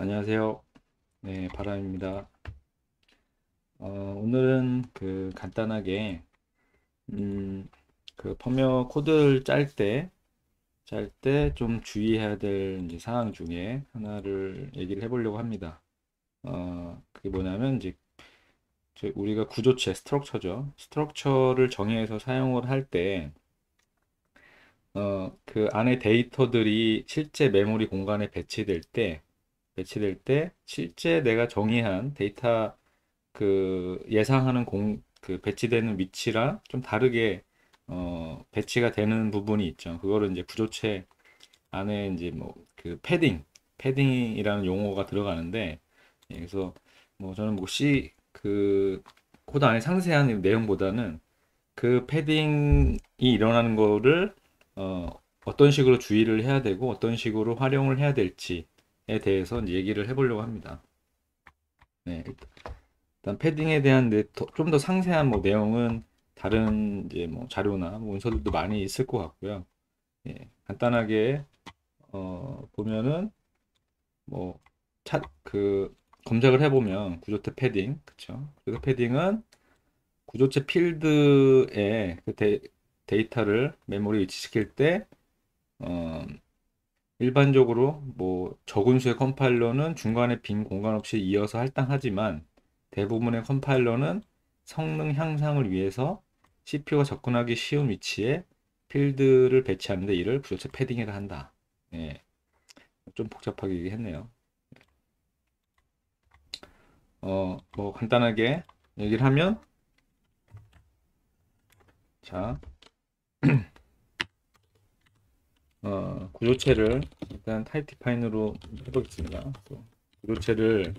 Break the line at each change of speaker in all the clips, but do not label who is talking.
안녕하세요. 네, 바람입니다. 오늘은 간단하게 음, 펌웨어 코드를 짤 때 좀 주의해야 될 이제 사항 중에 하나를 얘기를 해보려고 합니다. 그게 뭐냐면 이제 우리가 구조체, 스트럭처죠. 스트럭처를 정의해서 사용을 할 때, 그 안에 데이터들이 실제 메모리 공간에 배치될 때 실제 내가 정의한 데이터 예상하는 배치되는 위치랑 좀 다르게 배치가 되는 부분이 있죠. 그거를 이제 구조체 안에 이제 뭐 패딩이라는 용어가 들어가는데, 그래서 뭐 저는 뭐 코드 안에 상세한 내용보다는 그 패딩이 일어나는 거를 어떤 식으로 주의를 해야 되고 어떤 식으로 활용을 해야 될지에 대해서 이제 얘기를 해보려고 합니다. 네, 일단 패딩에 대한 좀 더 상세한 뭐 내용은 다른 이제 뭐 자료나 뭐 문서들도 많이 있을 것 같고요. 예, 간단하게 보면은 뭐 검색을 해보면 구조체 패딩, 그쵸? 구조체 패딩은 구조체 필드에 데이터를 메모리 위치시킬 때 어, 일반적으로 뭐 적은 수의 컴파일러는 중간에 빈 공간 없이 이어서 할당하지만 대부분의 컴파일러는 성능 향상을 위해서 CPU가 접근하기 쉬운 위치에 필드를 배치하는데 이를 구조체 패딩이라 한다. 예, 좀 복잡하게 했네요. 뭐 간단하게 얘기를 하면 자, 구조체를 일단 타입 디파인으로 해보겠습니다. 구조체를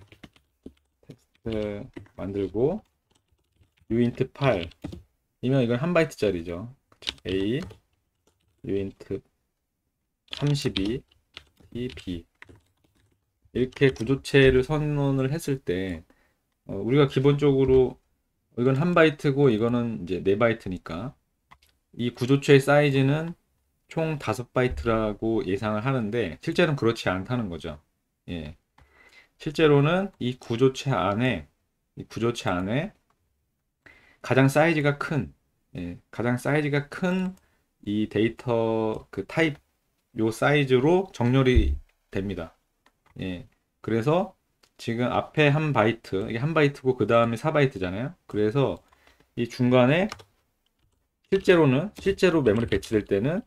만들고 uint 8 이면 이건 한 바이트짜리죠. A uint 32 b 이렇게 구조체를 선언을 했을 때 우리가 기본적으로 이건 한 바이트고 이거는 이제 네 바이트니까 이 구조체의 사이즈는 총 5바이트라고 예상을 하는데 실제로는 그렇지 않다는 거죠. 예. 실제로는 이 구조체 안에 가장 사이즈가 큰 가장 사이즈가 큰 이 데이터 타입 요 사이즈로 정렬이 됩니다. 예. 그래서 지금 앞에 한 바이트, 이게 한 바이트고 그 다음에 4바이트잖아요. 그래서 이 중간에 실제로 메모리 배치될 때는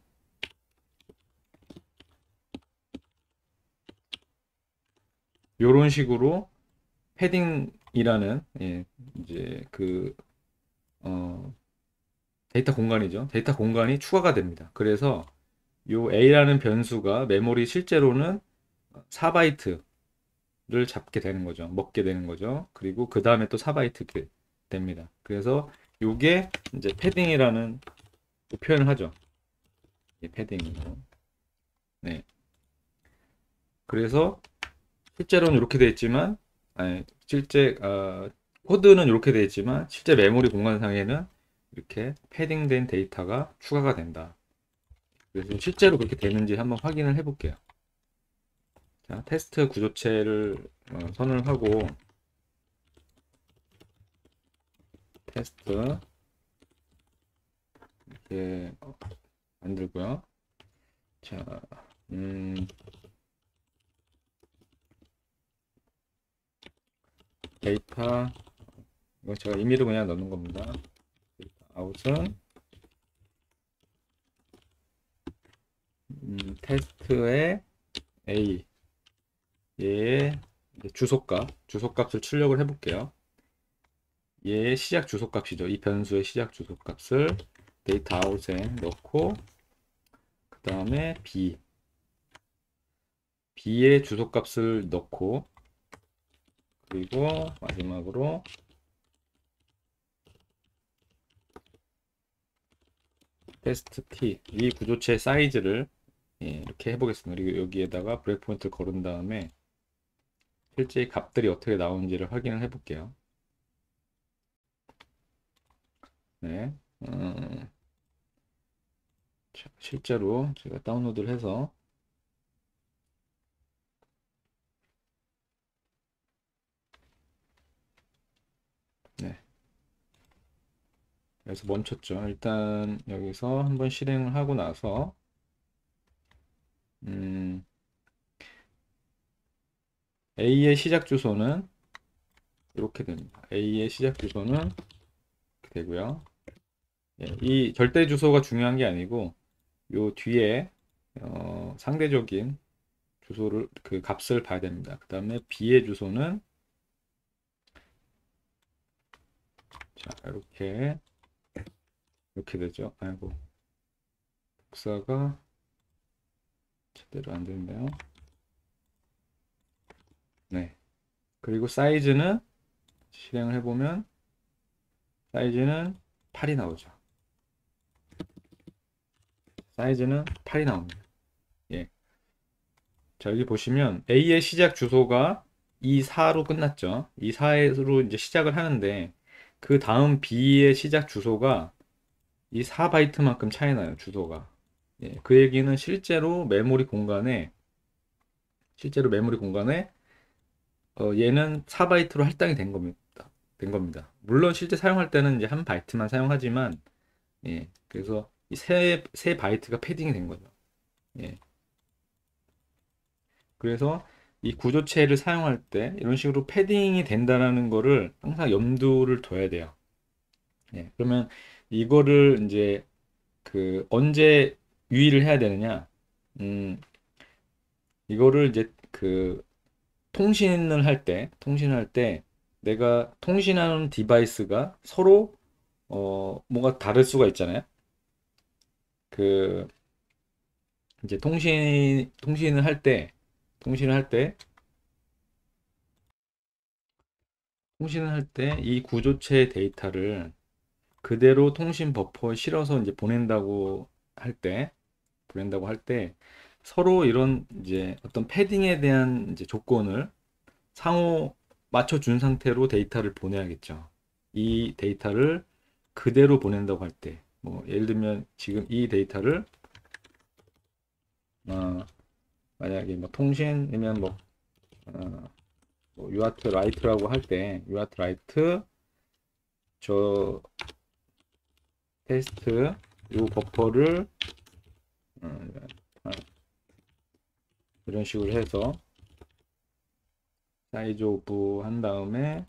이런 식으로 패딩이라는 이제 어, 데이터 공간이죠. 데이터 공간이 추가가 됩니다. 그래서 요 A라는 변수가 메모리 실제로는 4바이트 를 잡게 되는 거죠. 먹게 되는 거죠. 그리고 그 다음에 또 4바이트 됩니다. 그래서 요게 이제 패딩이라는 표현을 하죠. 이 패딩으로. 네. 그래서 실제로는 이렇게 되어 있지만, 아니, 코드는 이렇게 되어 있지만, 실제 메모리 공간상에는 이렇게 패딩된 데이터가 추가가 된다. 그래서 실제로 그렇게 되는지 한번 확인을 해 볼게요. 자, 테스트 구조체를 선을 하고, 테스트 이렇게 만들고요. 자, 음, 데이터, 이거 제가 임의로 그냥 넣는 겁니다. 아웃은, 테스트의 A, 얘의 주소값을 출력을 해볼게요. 얘의 시작 주소값이죠. 이 변수의 시작 주소값을 데이터 아웃에 넣고, 그 다음에 B의 주소값을 넣고, 그리고 마지막으로 테스트 T, 이 구조체 사이즈를 이렇게 해보겠습니다. 그리고 여기에다가 브레이크포인트를 걸은 다음에 실제 이 값들이 어떻게 나오는지를 확인을 해볼게요. 네. 실제로 제가 다운로드를 해서 그래서 멈췄죠. 일단 여기서 한번 실행을 하고 나서 음, A의 시작 주소는 이렇게 됩니다. A의 시작 주소는 이렇게 되고요. 예, 이 절대 주소가 중요한 게 아니고 요 뒤에 상대적인 주소를 그 값을 봐야 됩니다. 그 다음에 B의 주소는 자 이렇게 되죠. 아이고 복사가 제대로 안 되는데요. 네. 그리고 사이즈는 실행을 해보면 사이즈는 8이 나오죠. 사이즈는 8이 나옵니다. 예. 자, 여기 보시면 A의 시작 주소가 24로 끝났죠. 24로 이제 시작을 하는데 그 다음 B의 시작 주소가 이 4바이트만큼 차이 나요, 주소가. 예, 그 얘기는 실제로 메모리 공간에 얘는 4바이트로 할당이 된 겁니다. 물론 실제 사용할 때는 이제 한 바이트만 사용하지만 예, 그래서 이 세 바이트가 패딩이 된 거죠. 예. 그래서 이 구조체를 사용할 때 이런 식으로 패딩이 된다라는 거를 항상 염두를 둬야 돼요. 예, 그러면 이거를 이제 그 언제 유의를 해야 되느냐? 이거를 이제 그 통신을 할 때 내가 통신하는 디바이스가 서로 뭔가 다를 수가 있잖아요. 그 이제 통신을 할 때 이 구조체 데이터를 그대로 통신 버퍼에 실어서 이제 보낸다고 할 때 서로 이런 이제 어떤 패딩에 대한 이제 조건을 상호 맞춰준 상태로 데이터를 보내야겠죠. 이 데이터를 그대로 보낸다고 할 때, 뭐 예를 들면 지금 이 데이터를 어, 만약에 뭐 통신이면 뭐 유아트 라이트라고 할 때 유아트 라이트 저 테스트 요 버퍼를 어, 이런 식으로 해서 사이즈 오브 한 다음에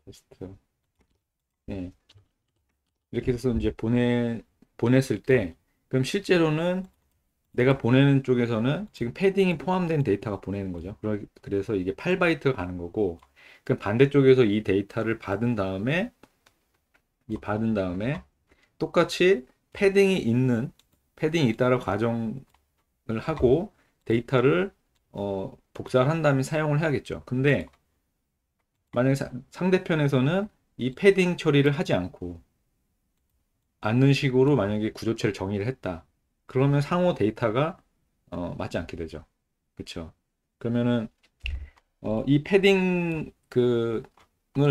테스트 네. 이렇게 해서 이제 보냈을 때 그럼 실제로는 내가 보내는 쪽에서는 지금 패딩이 포함된 데이터가 보내는 거죠. 그래서 이게 8바이트가 가는 거고 그럼 반대쪽에서 이 데이터를 받은 다음에 똑같이 패딩이 있다는 가정을 하고 데이터를 복사를 한 다음에 사용을 해야겠죠. 근데 만약에 상대편에서는 이 패딩 처리를 하지 않는 식으로 만약에 구조체를 정의를 했다. 그러면 상호 데이터가 맞지 않게 되죠. 그쵸? 그러면은 이 패딩 그을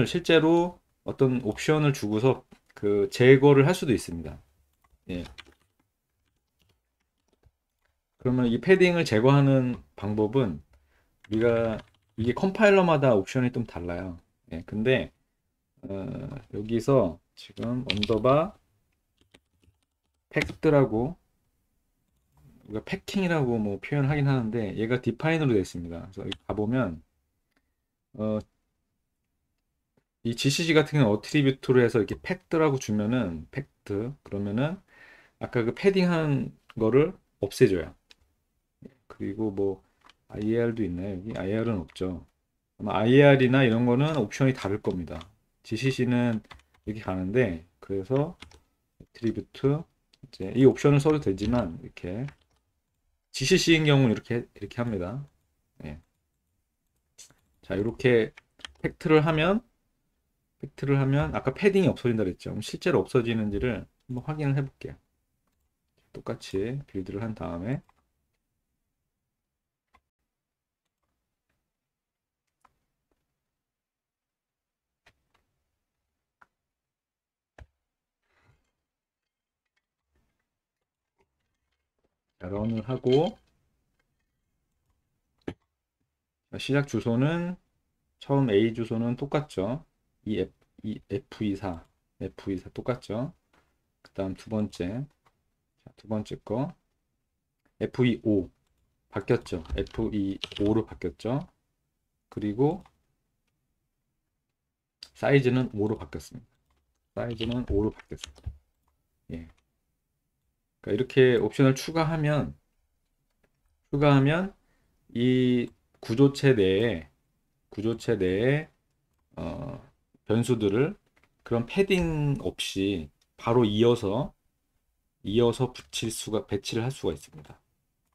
실제로 어떤 옵션을 주고서 그 제거를 할 수도 있습니다. 예. 그러면 이 패딩을 제거하는 방법은 우리가 이게 컴파일러마다 옵션이 좀 달라요. 예. 근데 여기서 지금 언더바 팩트라고 우리가 패킹이라고 뭐 표현하긴 하는데 얘가 디파인으로 되어 있습니다. 그래서 여기 가보면 어, 이 GCG 같은 경우는 어트리뷰트로 해서 이렇게 팩트라고 주면은 팩트 그러면은 아까 그 패딩한 거를 없애줘요. 그리고 뭐 IAR도 있나요? 여기 IAR은 없죠. 아마 IAR이나 이런 거는 옵션이 다를 겁니다. GCC는 이렇게 가는데 그래서 어트리뷰트 이제 이 옵션을 써도 되지만 이렇게 GCC인 경우는 이렇게 합니다. 예. 자, 이렇게 팩트를 하면 아까 패딩이 없어진다 그랬죠. 그럼 실제로 없어지는지를 한번 확인을 해볼게요. 똑같이 빌드를 한 다음에 런을 하고 시작 주소는 처음 A 주소는 똑같죠. 이 F24 F2 다 똑같죠. 그 다음 두 번째, 자, 두 번째 거 F2 5 바뀌었죠. F2 5로 바뀌었죠. 그리고 사이즈는 5로 바뀌었습니다. 사이즈는 5로 바뀌었습니다. 예. 그러니까 이렇게 옵션을 추가하면 이 구조체 내에 어, 변수들을 그런 패딩 없이 바로 이어서 배치를 할 수가 있습니다.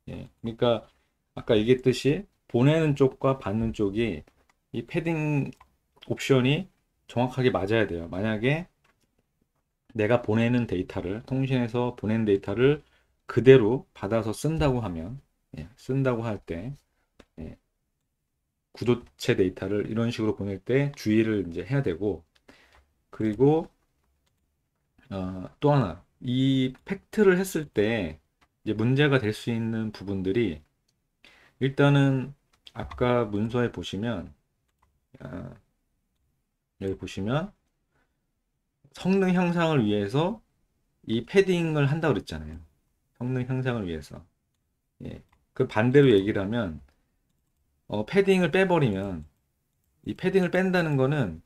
예. 그러니까 아까 얘기했듯이 보내는 쪽과 받는 쪽이 이 패딩 옵션이 정확하게 맞아야 돼요. 만약에 내가 통신해서 보낸 데이터를 그대로 받아서 쓴다고 하면, 쓴다고 할 때, 예, 구조체 데이터를 이런 식으로 보낼 때 주의를 이제 해야 되고, 그리고, 또 하나, 이 팩트를 했을 때 이제 문제가 될 수 있는 부분들이 일단은 아까 문서에 보시면, 아, 여기 보시면 성능 향상을 위해서 이 패딩을 한다고 그랬잖아요. 성능 향상을 위해서. 예. 그 반대로 얘기를 하면 패딩을 빼버리면 이 패딩을 뺀다는 거는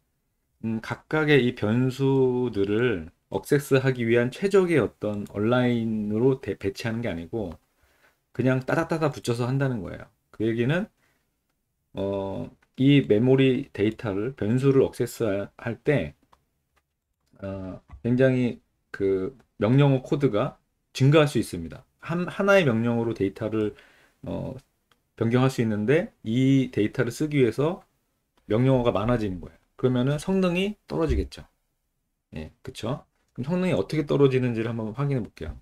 각각의 이 변수들을 억세스하기 위한 최적의 어떤 온라인으로 배치하는 게 아니고 그냥 따닥따닥 붙여서 한다는 거예요. 그 얘기는 이 메모리 데이터를 변수를 억세스할 때 굉장히 그 명령어 코드가 증가할 수 있습니다. 하나의 명령어로 데이터를 어, 변경할 수 있는데 이 데이터를 쓰기 위해서 명령어가 많아지는 거예요. 그러면은 성능이 떨어지겠죠. 예, 그쵸? 그럼 성능이 어떻게 떨어지는지를 한번 확인해 볼게요.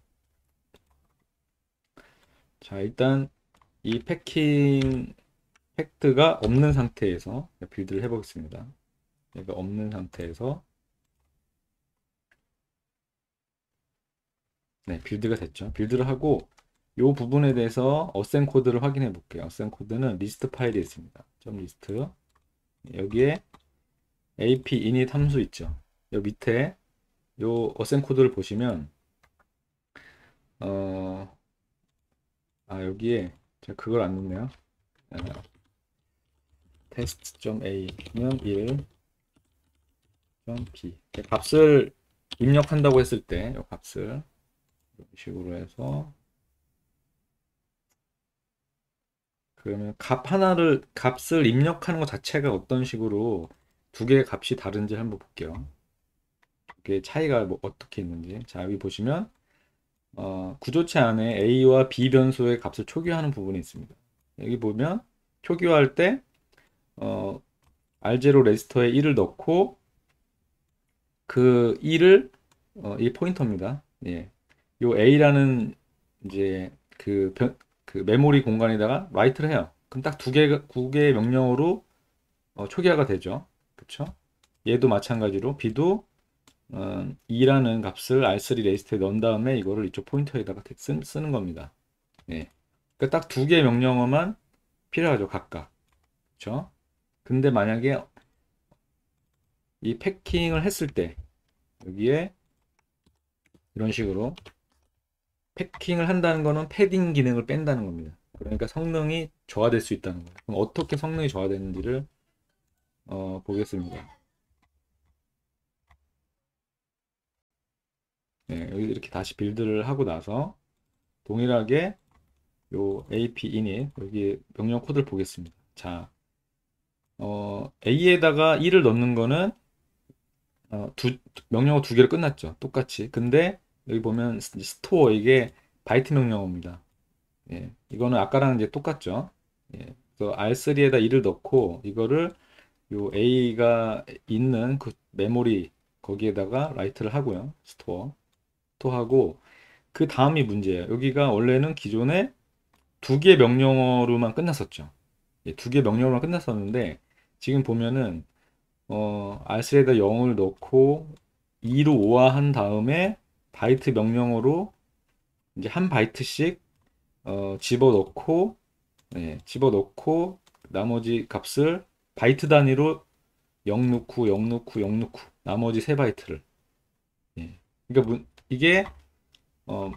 자, 일단 이 팩트가 없는 상태에서 빌드를 해보겠습니다. 얘가 없는 상태에서 네, 빌드가 됐죠. 빌드를 하고 이 부분에 대해서 어셈 코드를 확인해 볼게요. 어셈 코드는 리스트 파일에 있습니다. 점 리스트 여기에 ap init 함수 있죠. 여기 밑에 요 어셈 코드를 보시면 어, 여기에 제가 그걸 안 넣네요. test.a면 1.b 값을 입력한다고 했을 때 이 값을 이런 식으로 해서 그러면 값을 입력하는 것 자체가 어떤 식으로 두 개의 값이 다른지 한번 볼게요. 두 개의 차이가 뭐 어떻게 있는지. 자, 여기 보시면 구조체 안에 A와 B 변수의 값을 초기화하는 부분이 있습니다. 여기 보면 초기화할 때 R0 레지스터에 1을 넣고 그 1을 이 포인터입니다. 예. 요 A라는 이제 그 메모리 공간에다가 라이트를 해요. 그럼 딱 두 개의 명령어로 초기화가 되죠. 그쵸? 얘도 마찬가지로 B도 2라는 값을 R3 레지스터에 넣은 다음에 이거를 이쪽 포인터에다가 쓰는 겁니다. 예. 그러니까 딱 두 개의 명령어만 필요하죠, 각각. 그쵸? 근데 만약에 이 패킹을 했을 때 여기에 이런 식으로 패킹을 한다는 거는 패딩 기능을 뺀다는 겁니다. 그러니까 성능이 저하될 수 있다는 거예요. 그럼 어떻게 성능이 저하되는지를 보겠습니다. 네, 여기 이렇게 다시 빌드를 하고 나서 동일하게 요 ap init 여기 명령 코드를 보겠습니다. 자, a에다가 1을 넣는 거는 명령어 두 개를 끝났죠. 똑같이. 근데 여기 보면 스토어 이게 바이트 명령어입니다. 예, 이거는 아까랑 이제 똑같죠. 예, 그래서 R3에다 1을 넣고 이거를 요 A가 있는 그 메모리 거기에다가 라이트를 하고요. 스토어하고 그 다음이 문제예요. 여기가 원래는 기존에 두 개의 명령어로만 끝났었죠. 예, 두 개의 명령어로만 끝났었는데 지금 보면은 R3에다 0을 넣고 2로 오화한 다음에 바이트 명령어로 이제 한 바이트씩 집어넣고 나머지 값을 바이트 단위로 0 넣고 0 넣고 0 넣고 나머지 세 바이트를 예. 그러니까 이게 어,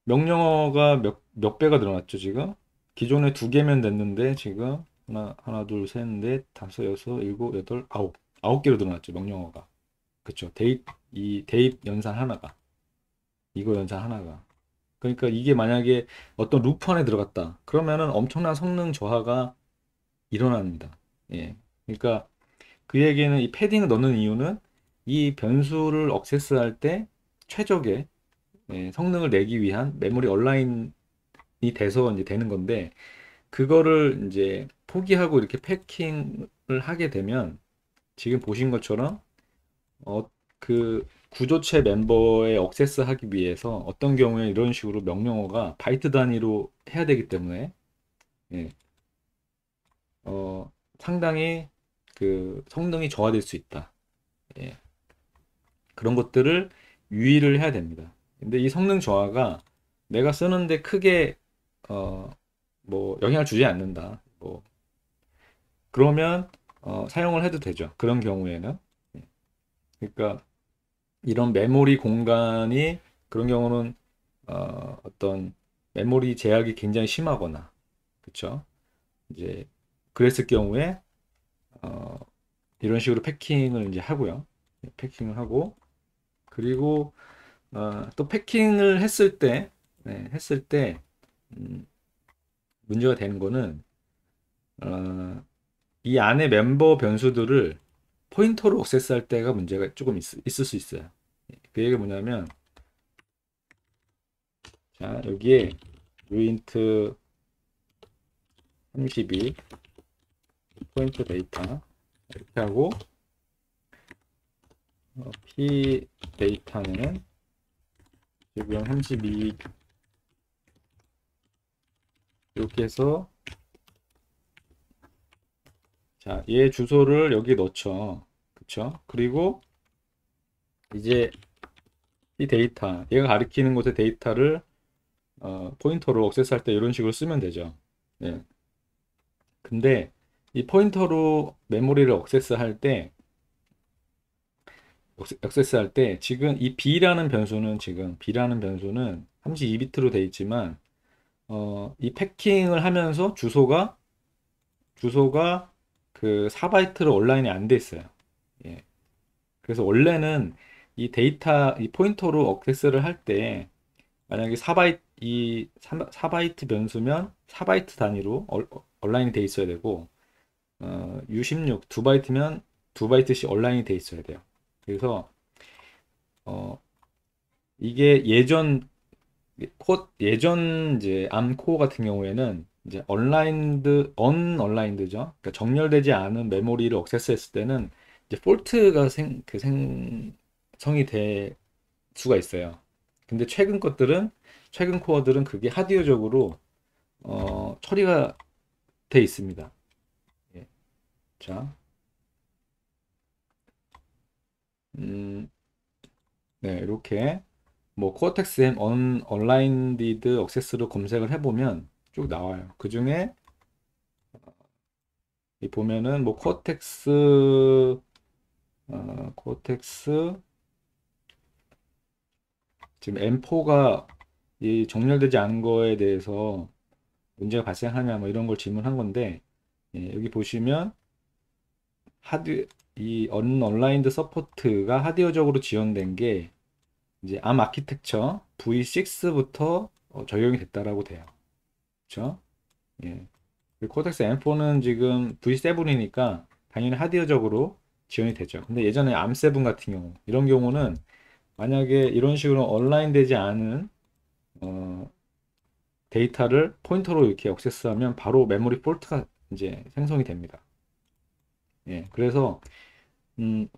명령어가 몇 배가 늘어났죠, 지금? 기존에 두 개면 됐는데, 지금 하나, 둘, 셋, 넷, 다섯, 여섯, 일곱, 여덟, 아홉 개로 늘어났죠, 명령어가. 그쵸. 대입 연산 하나가. 이거 연산 하나가. 그러니까 이게 만약에 어떤 루프 안에 들어갔다. 그러면은 엄청난 성능 저하가 일어납니다. 예. 그러니까 그 얘기는 이 패딩을 넣는 이유는 이 변수를 억세스할 때 최적의 성능을 내기 위한 메모리 얼라인이 돼서 이제 되는 건데 그거를 이제 포기하고 이렇게 패킹을 하게 되면 지금 보신 것처럼 그 구조체 멤버에 억세스하기 위해서 어떤 경우에 이런 식으로 명령어가 바이트 단위로 해야 되기 때문에 예, 상당히 그 성능이 저하될 수 있다. 예, 그런 것들을 유의를 해야 됩니다. 근데 이 성능 저하가 내가 쓰는데 크게 어, 뭐 영향을 주지 않는다. 뭐 그러면 사용을 해도 되죠. 그런 경우에는. 예, 그러니까 이런 메모리 공간이 그런 경우는 어떤 메모리 제약이 굉장히 심하거나 그쵸? 이제 그랬을 경우에 어, 이런 식으로 패킹을 이제 하고요. 예, 패킹을 하고 그리고 또 패킹을 했을 때 음, 문제가 되는 거는 어, 이 안에 멤버 변수들을 포인터로 액세스할 때가 문제가 조금 있을 수 있어요. 예, 그 얘기가 뭐냐면 자 여기에 루인트 32 포인트 데이터 이렇게 하고 p 데이터는 지금 32 이렇게 해서 자, 얘 주소를 여기 넣죠. 그쵸? 그리고 이제 이 데이터, 얘가 가리키는 곳의 데이터를 포인터로 액세스할 때 이런 식으로 쓰면 되죠. 네. 근데 이 포인터로 메모리를 액세스할 때 지금 이 B라는 변수는 32비트로 돼 있지만 이 패킹을 하면서 주소가 그 4바이트로 온라인이 안 돼 있어요. 예. 그래서 원래는 이 포인터로 액세스를 할 때 만약에 4바이트 변수면 4바이트 단위로 온라인이 돼 있어야 되고 U16 2바이트면 2바이트씩 온라인이 돼 있어야 돼요. 그래서 어, 이게 예전 이제 암코어 같은 경우에는 이제 언얼라인드죠. 그러니까 정렬되지 않은 메모리를 액세스했을 때는 이제 폴트가 생성이 될 수가 있어요. 근데 최근 코어들은 그게 하드웨어적으로 처리가 돼 있습니다. 예. 자, 음, 네, 이렇게 뭐 코어텍스 M 언라인디드 액세스로 검색을 해보면 쭉 나와요. 그 중에 이 보면은 뭐 코어텍스 지금 M4가 이 정렬되지 않은 거에 대해서 문제가 발생하냐 뭐 이런 걸 질문한 건데 예, 여기 보시면 이 언라인드 서포트가 하드웨어적으로 지원된 게 이제 암 아키텍처 V6부터 적용이 됐다라고 돼요. 그렇죠? 예. 코텍스 M4는 지금 V7이니까 당연히 하드웨어적으로 지원이 되죠. 근데 예전에 암7 같은 경우 이런 경우는 만약에 이런 식으로 온라인 되지 않은 어, 데이터를 포인터로 이렇게 액세스하면 바로 메모리 폴트가 이제 생성이 됩니다. 예, 그래서 음,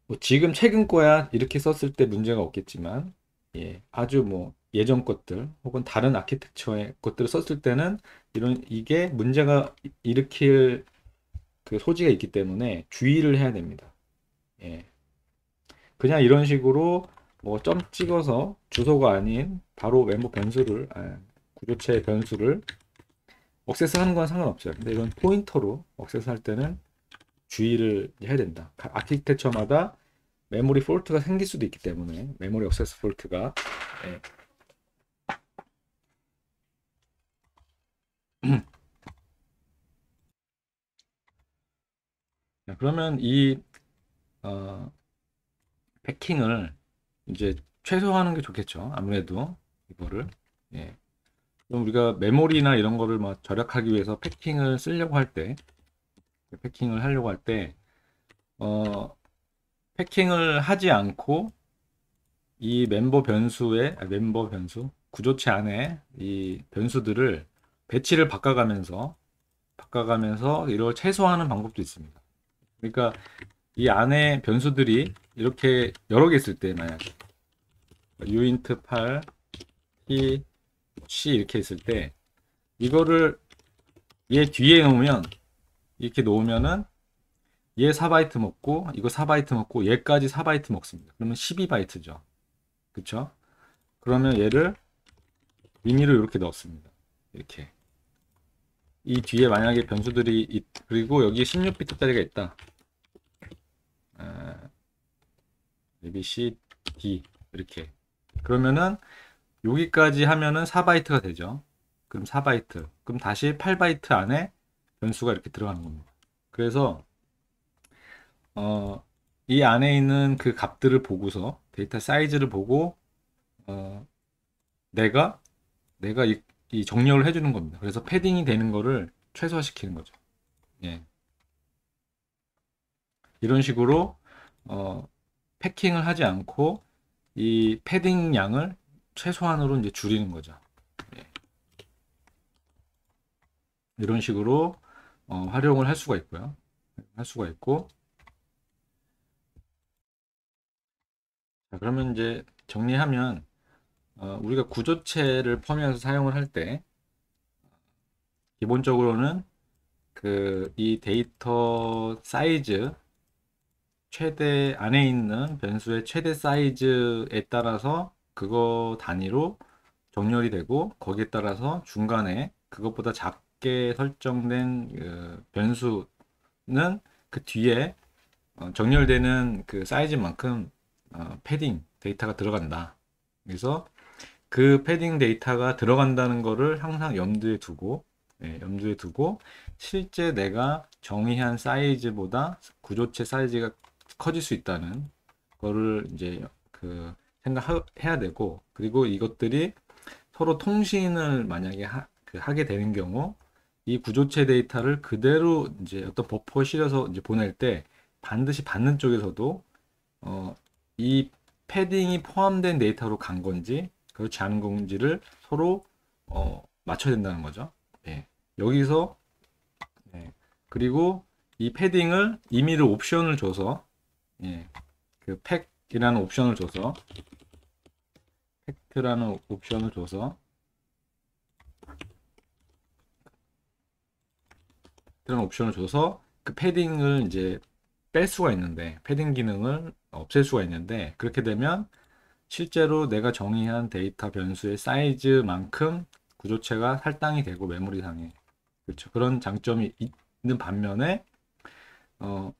뭐 지금 최근 거야 이렇게 썼을 때 문제가 없겠지만 예, 아주 뭐 예전 것들 혹은 다른 아키텍처의 것들을 썼을 때는 이게 문제가 일으킬 그 소지가 있기 때문에 주의를 해야 됩니다. 예. 그냥 이런 식으로 뭐 점 찍어서 주소가 아닌 바로 구조체 변수를 억세스하는 건 상관없어요. 근데 이건 포인터로 억세스할 때는 주의를 해야 된다. 아키텍처마다 메모리 폴트가 생길 수도 있기 때문에 메모리 액세스 폴트가 예. 자, 그러면 이 어, 패킹을 이제 최소화하는 게 좋겠죠. 아무래도 이거를 예. 그럼 우리가 메모리나 이런 거를 막 절약하기 위해서 패킹을 쓰려고 할 때, 패킹을 하려고 할 때, 어, 패킹을 하지 않고 이 멤버 변수, 구조체 안에 이 변수들을 배치를 바꿔가면서 이걸 최소화하는 방법도 있습니다. 그러니까 이 안에 변수들이 이렇게 여러 개 있을 때, 만약 uint 8, t, c 이렇게 있을 때, 이거를 얘 뒤에 놓으면, 이렇게 놓으면은 얘 4바이트 먹고 이거 4바이트 먹고 얘까지 4바이트 먹습니다. 그러면 12바이트죠. 그쵸? 그러면 얘를 임의로 이렇게 넣었습니다. 이렇게 이 뒤에 만약에 변수들이 그리고 여기 16비트짜리가 있다. ABC, D 이렇게 그러면은 여기까지 하면은 4바이트가 되죠. 그럼 4바이트 그럼 다시 8바이트 안에 변수가 이렇게 들어가는 겁니다. 그래서 어, 이 안에 있는 그 값들을 보고서 데이터 사이즈를 보고 어, 내가 이 정렬을 해주는 겁니다. 그래서 패딩이 되는 거를 최소화시키는 거죠. 예. 이런 식으로 어, 패킹을 하지 않고 이 패딩 양을 최소한으로 이제 줄이는 거죠. 예. 이런 식으로 활용을 할 수가 있고요. 할 수가 있고 자, 그러면 이제 정리하면 우리가 구조체를 포함해서 사용을 할 때 기본적으로는 그 이 데이터 사이즈 최대 안에 있는 변수의 최대 사이즈에 따라서 그거 단위로 정렬이 되고 거기에 따라서 중간에 그것보다 작게 설정된 그 변수는 그 뒤에 정렬되는 그 사이즈만큼 패딩 데이터가 들어간다. 그래서 그 패딩 데이터가 들어간다는 거를 항상 염두에 두고 실제 내가 정의한 사이즈보다 구조체 사이즈가 커질 수 있다는 거를 이제 그 생각해야 되고 그리고 이것들이 서로 통신을 만약에 하게 되는 경우 이 구조체 데이터를 그대로 이제 어떤 버퍼에 실어서 이제 보낼 때 반드시 받는 쪽에서도 이 패딩이 포함된 데이터로 간 건지 그렇지 않은 건지를 서로 맞춰야 된다는 거죠. 예. 여기서 예. 그리고 이 패딩을 임의로 옵션을 줘서 예. 그 팩이라는 옵션을 줘서 팩트라는 옵션을 줘서 그런 옵션을 줘서 그 패딩을 이제 뺄 수가 있는데 패딩 기능을 없앨 수가 있는데 그렇게 되면 실제로 내가 정의한 데이터 변수의 사이즈만큼 구조체가 할당이 되고 메모리상에 그렇죠. 그런 장점이 있는 반면에 어,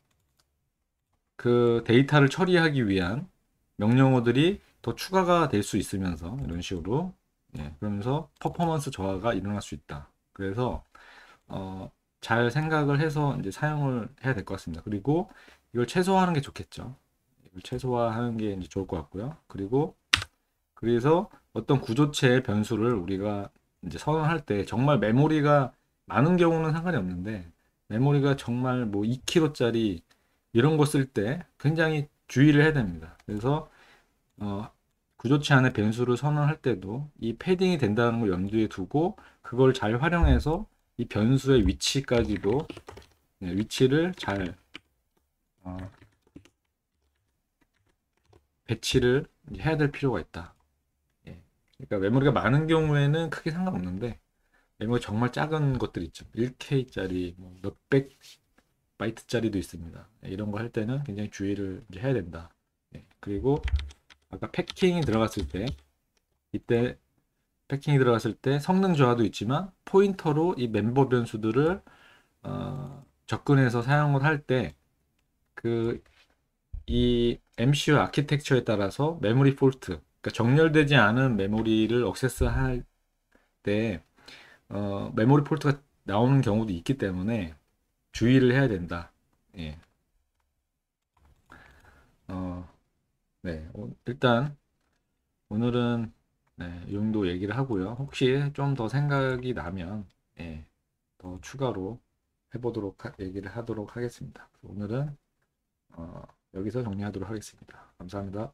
그 데이터를 처리하기 위한 명령어들이 더 추가가 될 수 있으면서 이런 식으로 예, 그러면서 퍼포먼스 저하가 일어날 수 있다. 그래서 어, 잘 생각을 해서 이제 사용을 해야 될 것 같습니다. 그리고 이걸 최소화하는 게 좋겠죠. 이걸 최소화하는 게 이제 좋을 것 같고요. 그리고 그래서 어떤 구조체의 변수를 우리가 이제 선언할 때 정말 메모리가 많은 경우는 상관이 없는데 메모리가 정말 뭐 2kg짜리 이런 거 쓸 때 굉장히 주의를 해야 됩니다. 그래서 어, 구조체 안에 변수를 선언할 때도 이 패딩이 된다는 걸 염두에 두고 그걸 잘 활용해서 이 변수의 위치까지도 위치를 잘 어, 배치를 해야 될 필요가 있다. 예. 그러니까 메모리가 많은 경우에는 크게 상관없는데 메모리 정말 작은 것들 있죠. 1K짜리 뭐 몇백 바이트짜리도 있습니다. 예, 이런 거 할 때는 굉장히 주의를 이제 해야 된다. 예. 그리고 아까 패킹이 들어갔을 때 이때 패킹이 들어갔을 때 성능 저하도 있지만 포인터로 이 멤버 변수들을 접근해서 사용을 할 때 그 이 MCU 아키텍처에 따라서 메모리 폴트, 그러니까 정렬되지 않은 메모리를 액세스할 때 메모리 폴트가 나오는 경우도 있기 때문에 주의를 해야 된다. 예. 어, 네. 일단 오늘은 네, 이 정도 얘기를 하고요. 혹시 좀 더 생각이 나면 예, 더 추가로 얘기를 하도록 하겠습니다. 오늘은 여기서 정리하도록 하겠습니다. 감사합니다.